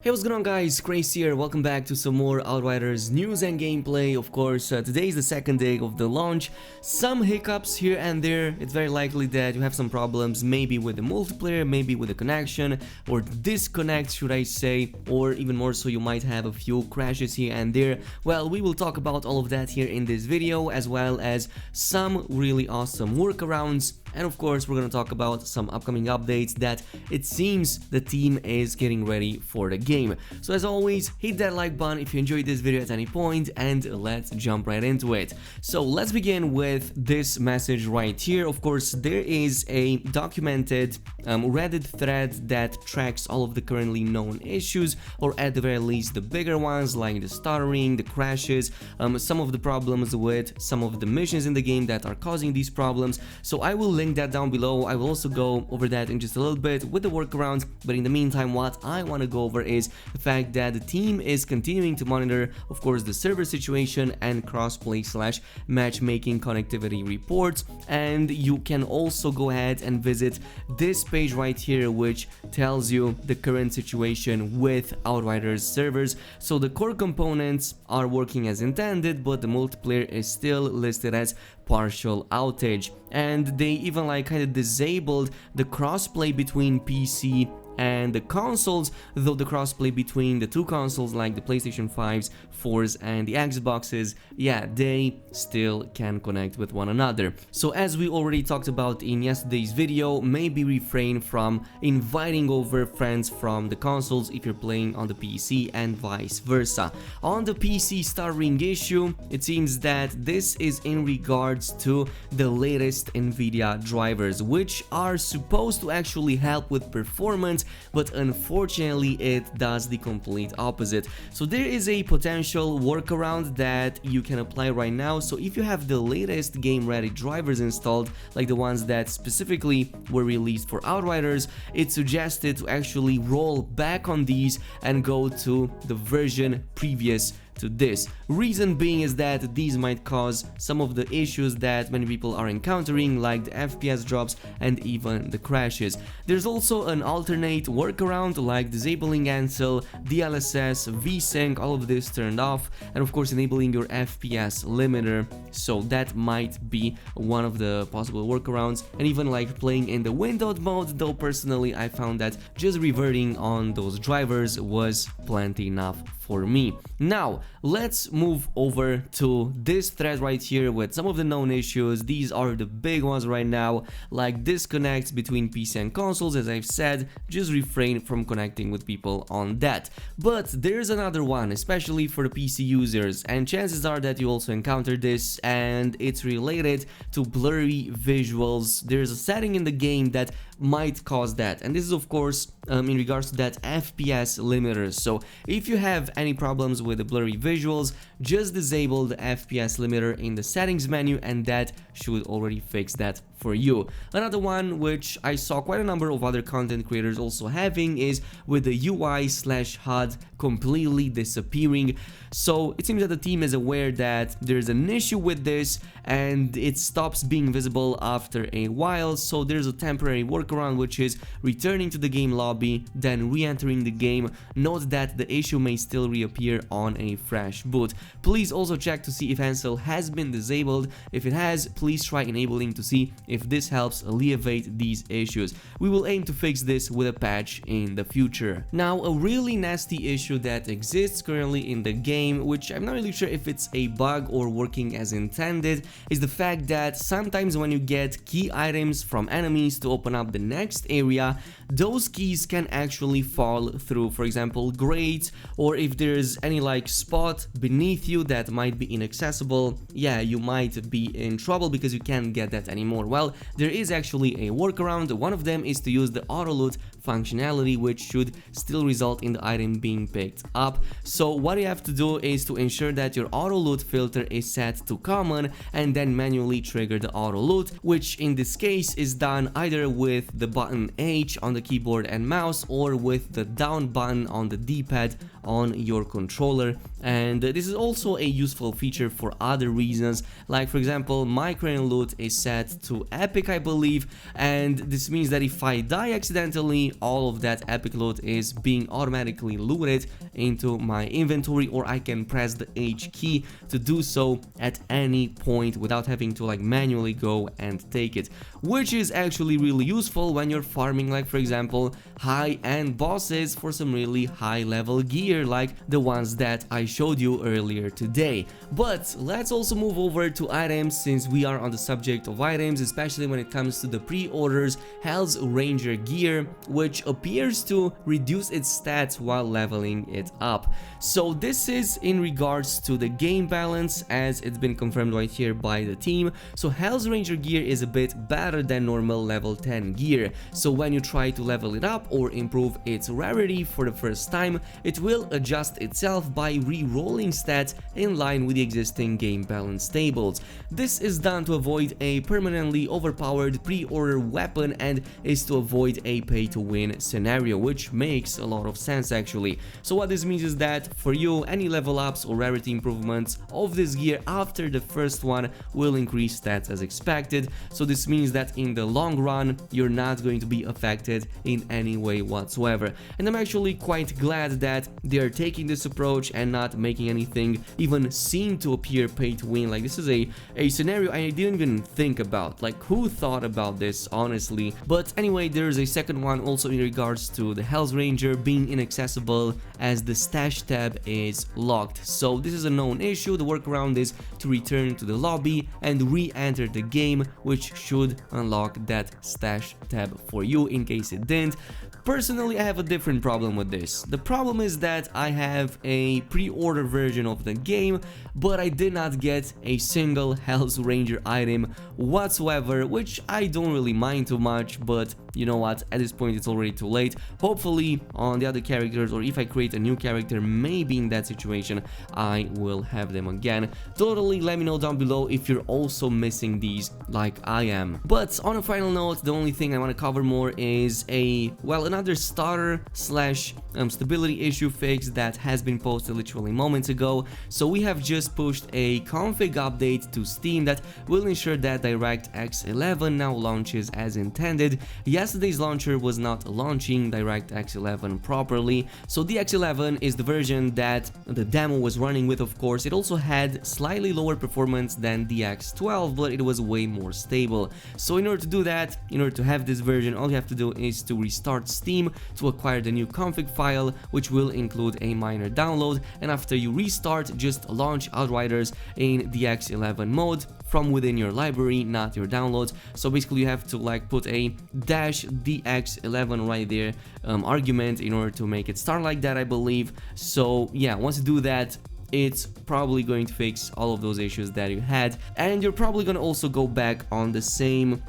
Hey, what's going on guys, Khraze here, welcome back to some more Outriders news and gameplay. Of course, today is the second day of the launch. Some hiccups here and there. It's very likely that you have some problems, maybe with the multiplayer, maybe with the connection, or disconnect should I say, or even more so you might have a few crashes here and there. Well, we will talk about all of that here in this video, as well as some really awesome workarounds. And of course, we're gonna talk about some upcoming updates that it seems the team is getting ready for the game. So as always, hit that like button if you enjoyed this video at any point, and let's jump right into it. So let's begin with this message right here. Of course, there is a documented Reddit thread that tracks all of the currently known issues, or at the very least the bigger ones like the stuttering, the crashes, some of the problems with some of the missions in the game that are causing these problems. So I will link that down below. I will also go over that in just a little bit with the workarounds, but in the meantime what I want to go over is the fact that the team is continuing to monitor, of course, the server situation and crossplay / matchmaking connectivity reports. And you can also go ahead and visit this page right here, which tells you the current situation with Outriders servers. So the core components are working as intended, but the multiplayer is still listed as partial outage, and they even kind of disabled the crossplay between PC and the consoles, though the crossplay between the two consoles like the PlayStation 5s, 4s and the Xboxes, yeah, they still can connect with one another. So as we already talked about in yesterday's video, maybe refrain from inviting over friends from the consoles if you're playing on the PC and vice versa. On the PC stuttering issue, it seems that this is in regards to the latest Nvidia drivers, which are supposed to actually help with performance, but unfortunately it does the complete opposite. So there is a potential workaround that you can apply right now. So if you have the latest game ready drivers installed, like the ones that specifically were released for Outriders, it's suggested to actually roll back on these and go to the version previous to this. Reason being is that these might cause some of the issues that many people are encountering, like the FPS drops and even the crashes. There's also an alternate workaround like disabling Ansel, DLSS, VSync, all of this turned off, and of course enabling your FPS limiter. So that might be one of the possible workarounds, and even playing in the windowed mode, though personally I found that just reverting on those drivers was plenty enough for me. Now let's move over to this thread right here with some of the known issues. These are the big ones right now, like disconnects between PC and consoles. As I've said, just refrain from connecting with people on that. But there's another one, especially for the PC users, and chances are that you also encountered this, and it's related to blurry visuals. There's a setting in the game that might cause that, and this is of course in regards to that FPS limiter. So if you have any problems with the blurry visuals, just disable the FPS limiter in the settings menu, and that should already fix that for you. Another one which I saw quite a number of other content creators also having is with the UI/HUD completely disappearing. So it seems that the team is aware that there's an issue with this and it stops being visible after a while. So there's a temporary workaround, which is returning to the game lobby, then re-entering the game. Note that the issue may still reappear on a fresh boot. Please also check to see if Ansel has been disabled. If it has, please try enabling to see if this helps alleviate these issues. We will aim to fix this with a patch in the future. Now, a really nasty issue that exists currently in the game, which I'm not really sure if it's a bug or working as intended, is the fact that sometimes when you get key items from enemies to open up the next area, those keys can actually fall through, for example, grates, or if there's any spot beneath you that might be inaccessible, yeah, you might be in trouble because you can't get that anymore. Well, there is actually a workaround. One of them is to use the auto loot functionality, which should still result in the item being picked up. So what you have to do is to ensure that your auto loot filter is set to common, and then manually trigger the auto loot, which in this case is done either with the button H on the keyboard and mouse, or with the down button on the D-pad on your controller. And this is also a useful feature for other reasons, like for example my current loot is set to epic, I believe, and this means that if I die accidentally me all of that epic loot is being automatically looted into my inventory, or I can press the H key to do so at any point without having to like manually go and take it, which is actually really useful when you're farming, like for example high-end bosses for some really high level gear like the ones that I showed you earlier today. But let's also move over to items, since we are on the subject of items, especially when it comes to the pre-orders. Hell's Ranger gear, which appears to reduce its stats while leveling it up. So this is in regards to the game balance, as it's been confirmed right here by the team. So Hell's Ranger gear is a bit better than normal level 10 gear, so when you try to level it up or improve its rarity for the first time, it will adjust itself by re-rolling stats in line with the existing game balance tables. This is done to avoid a permanently overpowered pre-order weapon and is to avoid a pay-to-win scenario, which makes a lot of sense actually. So what this means is that for you, any level ups or rarity improvements of this gear after the first one will increase stats as expected. So this means that in the long run you're not going to be affected in any way whatsoever, and I'm actually quite glad that they are taking this approach and not making anything even seem to appear pay to win. Like, this is a scenario I didn't even think about. Like, who thought about this, honestly? But anyway, there's a second one also in regards to the Hell's Ranger being inaccessible as the stash tab is locked. So this is a known issue. The workaround is to return to the lobby and re-enter the game, which should unlock that stash tab for you in case it didn't. Personally, I have a different problem with this. The problem is that I have a pre-order version of the game, but I did not get a single Hell's Ranger item whatsoever, which I don't really mind too much, but you know what, at this point it's already too late. Hopefully on the other characters, or if I create a new character, maybe in that situation I will have them again. Totally let me know down below if you're also missing these like I am. But on a final note, the only thing I want to cover more is another starter slash stability issue fix that has been posted literally moments ago. So we have just pushed a config update to Steam that will ensure that DirectX 11 now launches as intended. Yesterday's launcher was not launching DirectX 11 properly, so DX 11 is the version that the demo was running with. Of course, it also had slightly lower performance than DX 12, but it was way more stable. So in order to do that, in order to have this version, all you have to do is to restart Steam to acquire the new config file, which will include a minor download, and after you restart, just launch Outriders in DX 11 mode from within your library, not your downloads. So basically you have to like put a -DX11 right there argument in order to make it start like that, I believe. So yeah, once you do that, it's probably going to fix all of those issues that you had, and you're probably going to also go back on the same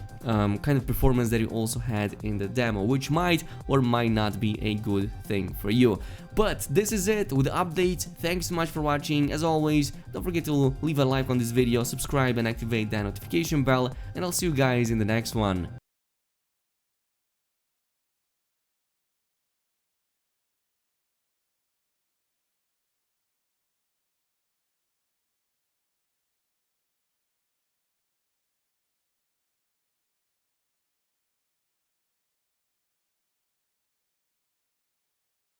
kind of performance that you also had in the demo, which might or might not be a good thing for you. But this is it with the update. Thanks so much for watching. As always, don't forget to leave a like on this video, subscribe and activate that notification bell, and I'll see you guys in the next one.